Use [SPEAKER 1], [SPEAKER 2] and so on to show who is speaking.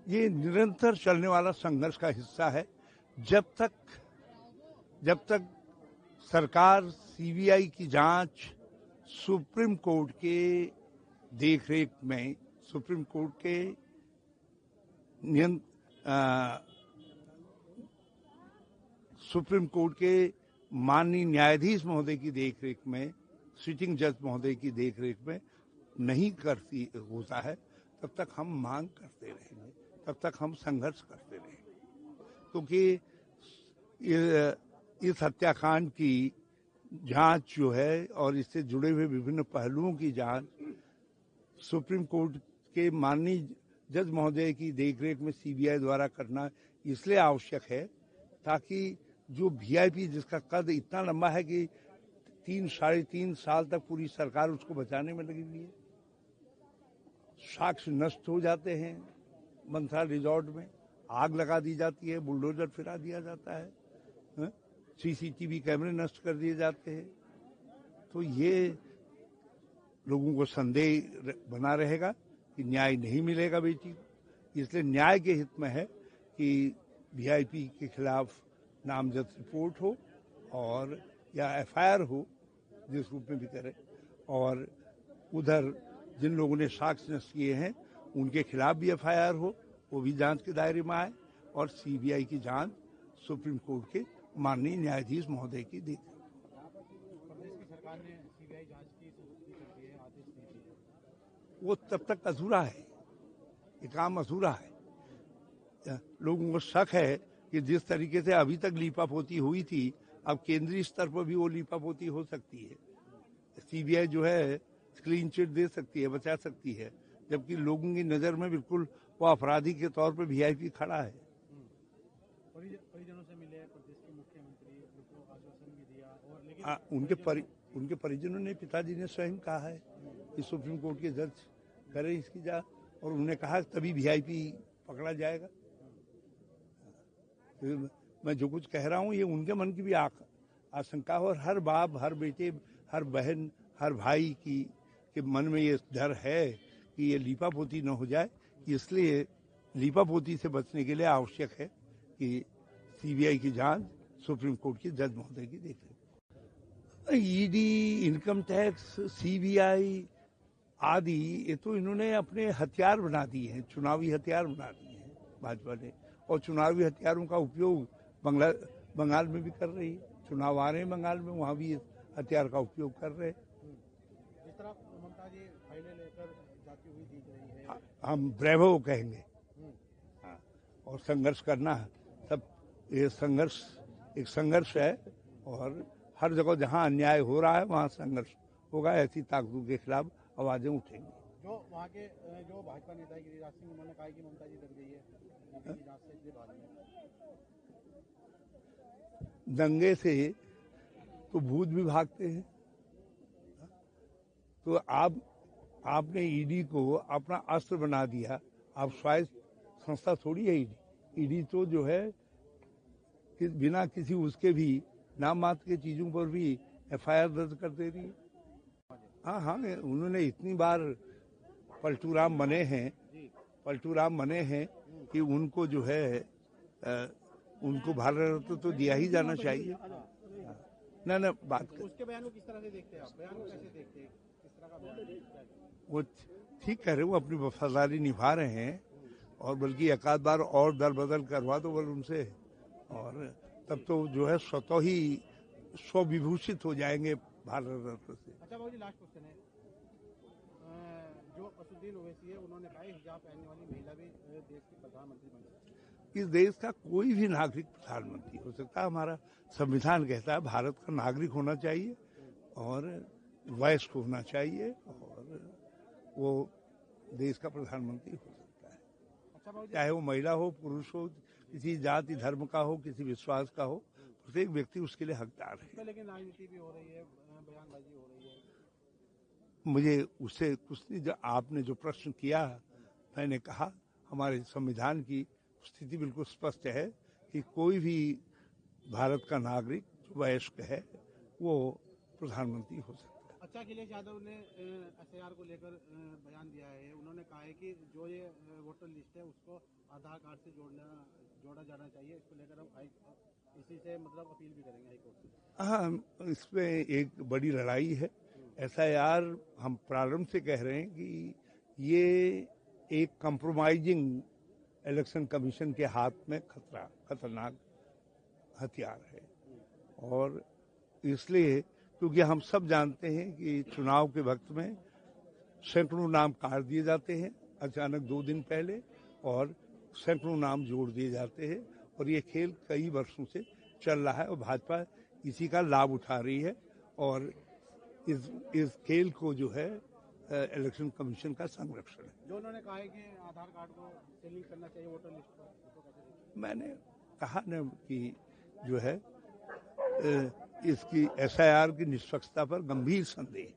[SPEAKER 1] ये निरंतर चलने वाला संघर्ष का हिस्सा है। जब तक सरकार सीबीआई की जांच सुप्रीम कोर्ट के देखरेख में, सुप्रीम कोर्ट के सुप्रीम कोर्ट के माननीय न्यायाधीश महोदय की देखरेख में, सिटिंग जज महोदय की देखरेख में नहीं करती होता है, तब तक हम मांग करते रहेंगे, तब तक हम संघर्ष करते रहेंगे। क्योंकि इस हत्याकांड की जांच जो है और इससे जुड़े हुए विभिन्न पहलुओं की जांच सुप्रीम कोर्ट के माननीय जज महोदय की देखरेख में सीबीआई द्वारा करना इसलिए आवश्यक है ताकि जो वीआईपी जिसका कद इतना लंबा है कि 3-3.5 साल तक पूरी सरकार उसको बचाने में लगी हुई है, साक्ष्य नष्ट हो जाते हैं, मंथरा रिजॉर्ट में आग लगा दी जाती है, बुलडोजर फिरा दिया जाता है, सीसीटीवी कैमरे नष्ट कर दिए जाते हैं, तो ये लोगों को संदेह बना रहेगा कि न्याय नहीं मिलेगा बेटी को। इसलिए न्याय के हित में है कि वीआईपी के खिलाफ नामजद रिपोर्ट हो और या एफआईआर हो, जिस रूप में भी करे, और उधर जिन लोगों ने साक्ष्य नष्ट किए हैं उनके खिलाफ भी एफआईआर हो, वो भी जांच के दायरे में आए और सीबीआई की जांच सुप्रीम कोर्ट के माननीय न्यायाधीश महोदय की देख। वो तब तक अधूरा है, ये काम अधूरा है। लोगों को शक है कि जिस तरीके से अभी तक लीपापोती हुई थी, अब केंद्रीय स्तर पर भी वो लीपापोती हो सकती है। सीबीआई जो है क्लीन चिट दे सकती है, बचा सकती है, जबकि लोगों की नजर में बिल्कुल वो अपराधी के तौर पर वीआईपी खड़ा है।
[SPEAKER 2] परिजनों से मिले प्रदेश के मुख्यमंत्री, उनको आश्वासन भी दिया, और लेकिन
[SPEAKER 1] उनके परिजनों ने, पिताजी ने स्वयं कहा है कि सुप्रीम कोर्ट के जज करे इसकी जांच, और उन्होंने कहा तभी वीआईपी पकड़ा जाएगा। मैं जो कुछ कह रहा हूँ ये उनके मन की भी आशंका है, और हर बाप, हर बेटे, हर बहन, हर भाई के मन में ये डर है कि ये लीपापोती न हो जाए। इसलिए लीपापोती से बचने के लिए आवश्यक है कि सीबीआई की जांच सुप्रीम कोर्ट की जज महोदय की देख रहे। ईडी, इनकम टैक्स, सीबीआई आदि ये तो इन्होंने अपने हथियार बना दिए हैं, चुनावी हथियार बना दिए हैं भाजपा ने, और चुनावी हथियारों का उपयोग बंगाल में भी कर रही है। चुनाव आ रहे हैं बंगाल में, वहाँ भी इस हथियार का उपयोग कर रहे हैं।
[SPEAKER 2] जिस तरह ममता जी फाइलें लेकर जाती हुई दिख रही है,
[SPEAKER 1] हम ब्रेवो कहेंगे। हाँ, और संघर्ष करना है, सब ये संघर्ष एक संघर्ष है, और हर जगह जहाँ अन्याय हो रहा है वहाँ संघर्ष होगा। ऐसी ताकतों के खिलाफ आवाजें उठेंगी।
[SPEAKER 2] जो वहाँ के जो भाजपा नेता गिरिराज सिंह, उन्होंने कहा कि ममता जी डर गई है जांच से बाद में।
[SPEAKER 1] दंगे से तो भूत भी भागते हैं, तो आपने ईडी को अपना अस्त्र बना दिया। आप स्वायत्त संस्था थोड़ी है ईडी। ईडी तो जो है कि बिना किसी उसके भी नाम मात्र के चीजों पर भी एफआईआर दर्ज कर दे रही है। हाँ, उन्होंने इतनी बार पलटूराम बने हैं कि उनको जो है उनको भारत रत्न तो दिया ही जाना चाहिए। ना बात कर,
[SPEAKER 2] उसके बयान को किस तरह से देखते हैं आप? बयान को कैसे देखते हैं? किस तरह का बयान?
[SPEAKER 1] वो ठीक कह रहे, वो अपनी वफादारी निभा रहे हैं, और बल्कि एक आध बार और दल बदल करवा दो बल उनसे, और तब तो जो है स्वतः ही स्वविभूषित हो जाएंगे भारत रत्न से।
[SPEAKER 2] अच्छा बाबू जी, लास्ट क्वेश्चन है। जो असदुद्दीन ओवैसी है, उन्होंने कहा हिजाब पहनने वाली महिला भी देश की प्रधानमंत्री बन सकती है।
[SPEAKER 1] इस देश का कोई भी नागरिक प्रधानमंत्री हो सकता है। हमारा संविधान कहता है भारत का नागरिक होना चाहिए और वयस्क होना चाहिए, और वो देश का प्रधानमंत्री हो सकता है।
[SPEAKER 2] अच्छा,
[SPEAKER 1] चाहे वो महिला हो, पुरुष हो, किसी जाति धर्म का हो, किसी विश्वास का हो, प्रत्येक व्यक्ति उसके लिए हकदार है।
[SPEAKER 2] लेकिन राजनीति भी हो रही है, बयानबाजी हो रही है।
[SPEAKER 1] मुझे उससे कुछ नहीं, जो आपने जो प्रश्न किया, मैंने कहा हमारे संविधान की स्थिति बिल्कुल स्पष्ट है कि कोई भी भारत का नागरिक जो वयस्क है वो प्रधानमंत्री हो सकता है।
[SPEAKER 2] अच्छा अखिलेश यादव ने एसआईआर को लेकर बयान दिया है। उन्होंने कहा है कि जो ये वोटर लिस्ट है उसको आधार कार्ड से जोड़ा जाना चाहिए। इसको लेकर हम इसी से मतलब अपील भी करेंगे हाईकोर्ट से।
[SPEAKER 1] हाँ, इसमें एक बड़ी लड़ाई है। एसआईआर हम प्रारंभ से कह रहे हैं कि ये एक कंप्रोमाइजिंग इलेक्शन कमीशन के हाथ में खतरनाक हथियार है। और इसलिए क्योंकि हम सब जानते हैं कि चुनाव के वक्त में सैकड़ों नाम काट दिए जाते हैं अचानक 2 दिन पहले, और सैकड़ों नाम जोड़ दिए जाते हैं, और ये खेल कई वर्षों से चल रहा है और भाजपा इसी का लाभ उठा रही है। और इस खेल को जो है इलेक्शन कमीशन का संरक्षण है।
[SPEAKER 2] जो उन्होंने कहा है कि आधार कार्ड को लिंक करना चाहिए वोटर लिस्ट पर,
[SPEAKER 1] मैंने कहा न कि जो है इसकी एसआईआर की निष्पक्षता पर गंभीर संदेह।